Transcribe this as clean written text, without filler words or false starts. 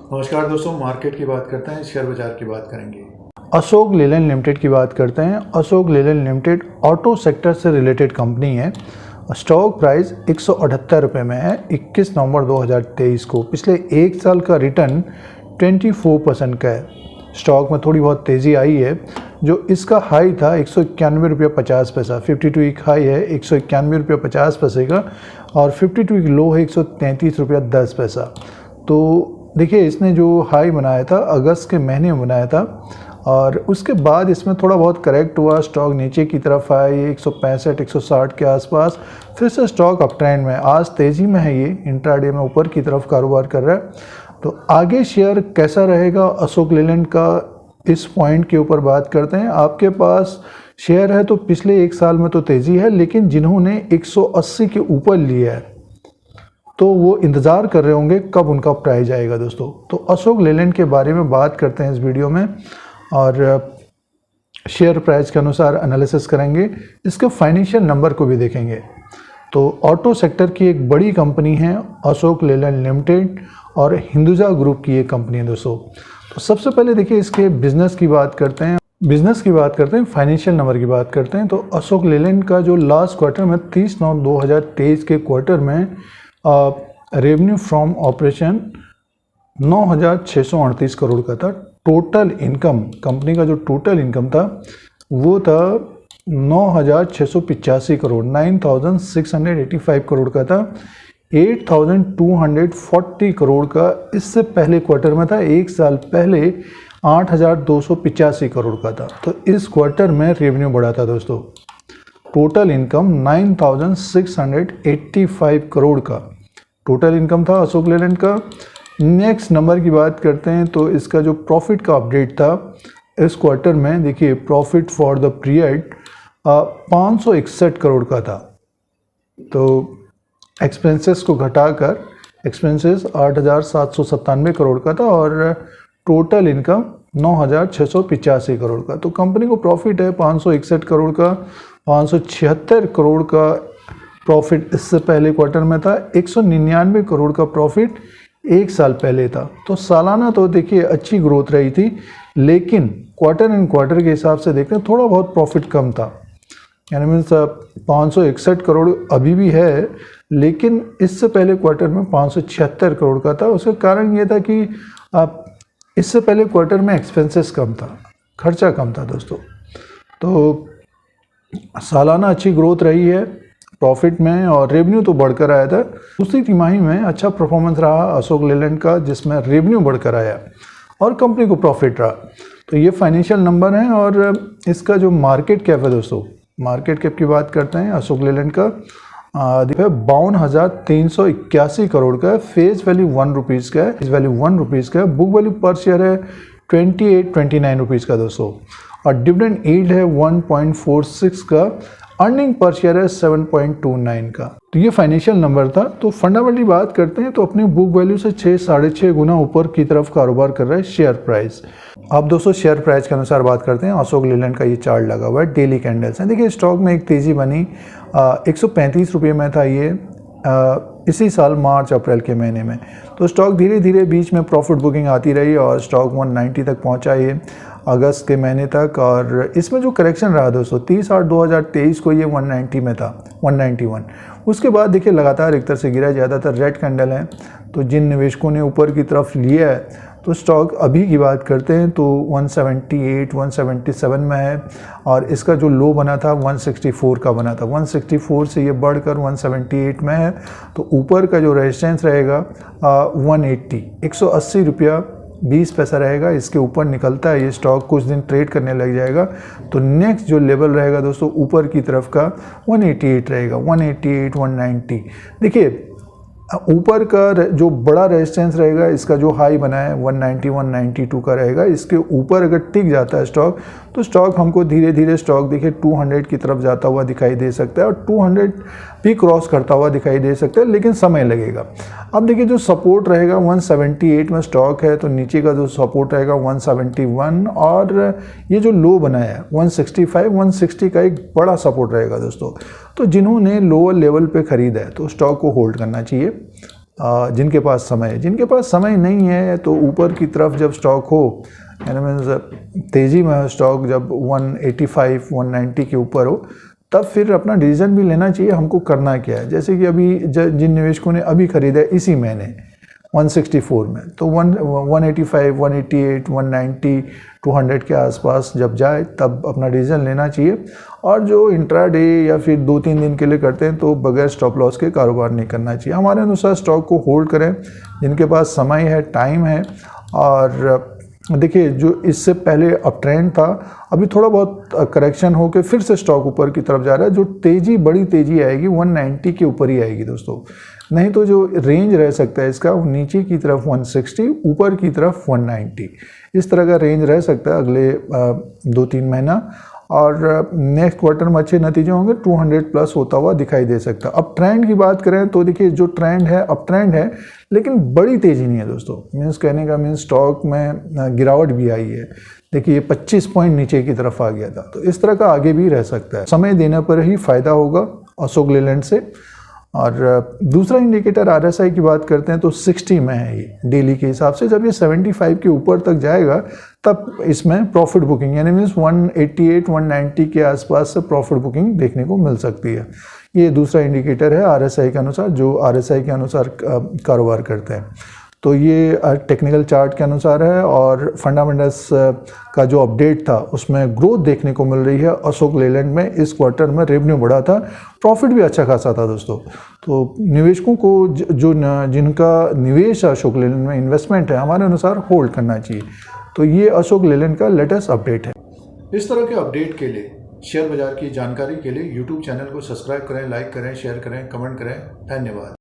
नमस्कार दोस्तों, मार्केट की बात करते हैं, शेयर बाजार की बात करेंगे। अशोक लेलैंड लिमिटेड की बात करते हैं। Ashok Leyland limited auto sector से रिलेटेड कंपनी है। स्टॉक प्राइस 178 रुपये में है 21 नवंबर 2023 को। पिछले एक साल का रिटर्न 24% का है। स्टॉक में थोड़ी बहुत तेज़ी आई है। जो इसका हाई था 191 रुपये 50 पैसा, 52 वीक हाई है 191 रुपये 50 पैसे का, और 52 वीक लो है 133 रुपये 10 पैसा। तो देखिए, इसने जो हाई बनाया था अगस्त के महीने में बनाया था, और उसके बाद इसमें थोड़ा बहुत करेक्ट हुआ, स्टॉक नीचे की तरफ आया 165 160 के आसपास, फिर से स्टॉक अप ट्रेंड में, आज तेज़ी में है, ये इंट्राडे में ऊपर की तरफ कारोबार कर रहा है। तो आगे शेयर कैसा रहेगा अशोक लेलैंड का, इस पॉइंट के ऊपर बात करते हैं। आपके पास शेयर है तो पिछले एक साल में तो तेज़ी है, लेकिन जिन्होंने 180 के ऊपर लिया है तो वो इंतज़ार कर रहे होंगे कब उनका प्राइस आएगा दोस्तों। तो अशोक लेलैंड के बारे में बात करते हैं इस वीडियो में, और शेयर प्राइस के अनुसार एनालिसिस करेंगे, इसके फाइनेंशियल नंबर को भी देखेंगे। तो ऑटो सेक्टर की एक बड़ी कंपनी है अशोक लेलैंड लिमिटेड, और हिंदुजा ग्रुप की एक कंपनी है दोस्तों। तो सबसे पहले देखिए, इसके बिजनेस की बात करते हैं, फाइनेंशियल नंबर की बात करते हैं। तो अशोक लेलैंड का जो लास्ट क्वार्टर में 30 नवंबर 2023 के क्वार्टर में रेवेन्यू फ्रॉम ऑपरेशन 9,638 करोड़ का था। टोटल इनकम, कंपनी का जो टोटल इनकम था वो था 9,685 करोड़, 9,685 करोड़ का था। 8,240 करोड़ का इससे पहले क्वार्टर में था, एक साल पहले 8,285 करोड़ का था। तो इस क्वार्टर में रेवेन्यू बढ़ा था दोस्तों। टोटल इनकम 9,685 करोड़ का टोटल इनकम था अशोक लेलैंड का। नेक्स्ट नंबर की बात करते हैं, तो इसका जो प्रॉफिट का अपडेट था इस क्वार्टर में, देखिए profit for the period 561 crore का था। तो एक्सपेंसेस को घटाकर एक्सपेंसेस 8,797 करोड़ का था, और टोटल इनकम 9,685 करोड़ का। तो कंपनी को प्रॉफिट है 561 करोड़ का। 576 करोड़ का प्रॉफिट इससे पहले क्वार्टर में था। 199 करोड़ का प्रॉफिट एक साल पहले था। तो सालाना तो देखिए अच्छी ग्रोथ रही थी, लेकिन क्वार्टर एंड क्वार्टर के हिसाब से देखते हैं थोड़ा बहुत प्रॉफिट कम था। यानी मीन्स 561 करोड़ अभी भी है, लेकिन इससे पहले क्वार्टर में 576 करोड़ का था। उसका कारण ये था कि इससे पहले क्वार्टर में एक्सपेंसेस कम था, खर्चा कम था दोस्तों। तो सालाना अच्छी ग्रोथ रही है प्रॉफिट में, और रेवेन्यू तो बढ़कर आया था। दूसरी तिमाही में अच्छा परफॉर्मेंस रहा अशोक लेलैंड का, जिसमें रेवेन्यू बढ़कर आया और कंपनी को प्रॉफिट रहा। तो ये फाइनेंशियल नंबर हैं। और इसका जो मार्केट कैप है दोस्तों, मार्केट कैप की बात करते हैं अशोक लेलैंड का, 52,381 करोड़ का है। फेस वैल्यू 1 रुपीज़ का है, इस वैल्यू 1 रुपीज़ का है। बुक वैल्यू पर शेयर है 28-29 रुपीज़ का दोस्तों, और डिविडेंड यील्ड है 1.46 का। अर्निंग पर शेयर है 7.29 का। तो ये फाइनेंशियल नंबर था। तो फंडामेंटली बात करते हैं तो अपने बुक वैल्यू से 6-6.5 गुना ऊपर की तरफ कारोबार कर रहा है शेयर प्राइस। अब दोस्तों शेयर प्राइस के अनुसार बात करते हैं। अशोक लेलैंड का ये चार्ट लगा हुआ है, डेली कैंडल्स हैं। देखिए, स्टॉक में एक तेज़ी बनी, 135 रुपये में था ये इसी साल मार्च अप्रैल के महीने में। तो स्टॉक धीरे धीरे बीच में प्रॉफिट बुकिंग आती रही, और स्टॉक 190 तक पहुंचा ये अगस्त के महीने तक। और इसमें जो करेक्शन रहा दोस्तों, 30/8/2023 को ये 190 में था, 191। उसके बाद देखिए लगातार एक तरह से गिरा, ज़्यादातर रेड कैंडल है। तो जिन निवेशकों ने ऊपर की तरफ लिया है, तो स्टॉक अभी की बात करते हैं तो 178 177 में है, और इसका जो लो बना था 164 का बना था। 164 से ये बढ़कर 178 में है। तो ऊपर का जो रेजिस्टेंस रहेगा 180, 180 रुपया 20 पैसा रहेगा। इसके ऊपर निकलता है ये स्टॉक, कुछ दिन ट्रेड करने लग जाएगा। तो नेक्स्ट जो लेवल रहेगा दोस्तों ऊपर की तरफ का 188 रहेगा, 188 190। देखिए, ऊपर का जो बड़ा रेजिस्टेंस रहेगा, इसका जो हाई बना है 190 192 का रहेगा। इसके ऊपर अगर टिक जाता है स्टॉक, तो स्टॉक हमको धीरे धीरे स्टॉक देखिए 200 की तरफ जाता हुआ दिखाई दे सकता है, और 200 भी क्रॉस करता हुआ दिखाई दे सकता है, लेकिन समय लगेगा। अब देखिए, जो सपोर्ट रहेगा 178 में स्टॉक है, तो नीचे का जो सपोर्ट रहेगा 171, और ये जो लो बनाया है 165 160 का एक बड़ा सपोर्ट रहेगा दोस्तों। तो जिन्होंने लोअर लेवल पे खरीदा है तो स्टॉक को होल्ड करना चाहिए। जिनके पास समय है। जिनके पास समय नहीं है तो ऊपर की तरफ जब स्टॉक हो, यानी मीन्स तेज़ी में स्टॉक जब 185 190 के ऊपर हो, तब फिर अपना डिसीजन भी लेना चाहिए हमको करना क्या है। जैसे कि अभी जिन निवेशकों ने अभी खरीदा है इसी महीने 164 में, तो 185 188 190 200 के आसपास जब जाए तब अपना डिसीजन लेना चाहिए। और जो इंट्राडे या फिर 2-3 दिन के लिए करते हैं तो बगैर स्टॉप लॉस के कारोबार नहीं करना चाहिए। हमारे अनुसार स्टॉक को होल्ड करें जिनके पास समय है, टाइम है। और देखिए जो इससे पहले अप ट्रेंड था, अभी थोड़ा बहुत करेक्शन होकर फिर से स्टॉक ऊपर की तरफ जा रहा है। जो तेज़ी, बड़ी तेज़ी आएगी 190 के ऊपर ही आएगी दोस्तों, नहीं तो जो रेंज रह सकता है इसका नीचे की तरफ 160, ऊपर की तरफ 190, इस तरह का रेंज रह सकता है अगले 2-3 महीना। और नेक्स्ट क्वार्टर में अच्छे नतीजे होंगे, 200 प्लस होता हुआ दिखाई दे सकता है। अब ट्रेंड की बात करें तो देखिए जो ट्रेंड है अप ट्रेंड है, लेकिन बड़ी तेज़ी नहीं है दोस्तों। मीन्स कहने का मीन्स स्टॉक में गिरावट भी आई है। देखिए ये 25 पॉइंट नीचे की तरफ आ गया था, तो इस तरह का आगे भी रह सकता है। समय देने पर ही फायदा होगा अशोक लेलैंड से। और दूसरा इंडिकेटर RSI की बात करते हैं तो 60 में है ये डेली के हिसाब से। जब ये 75 के ऊपर तक जाएगा तब इसमें प्रॉफिट बुकिंग, यानी मीन्स 188 190 के आसपास से प्रॉफिट बुकिंग देखने को मिल सकती है। ये दूसरा इंडिकेटर है RSI के अनुसार, जो RSI के अनुसार कारोबार करते हैं। तो ये टेक्निकल चार्ट के अनुसार है। और फंडामेंटल्स का जो अपडेट था उसमें ग्रोथ देखने को मिल रही है अशोक लेलैंड में। इस क्वार्टर में रेवेन्यू बढ़ा था, प्रॉफिट भी अच्छा खासा था दोस्तों। तो निवेशकों को जिनका निवेश अशोक लेलैंड में इन्वेस्टमेंट है, हमारे अनुसार होल्ड करना चाहिए। तो ये अशोक लेलैंड का लेटेस्ट अपडेट है। इस तरह के अपडेट के लिए, शेयर बाजार की जानकारी के लिए YouTube चैनल को सब्सक्राइब करें, लाइक करें, शेयर करें, कमेंट करें। धन्यवाद।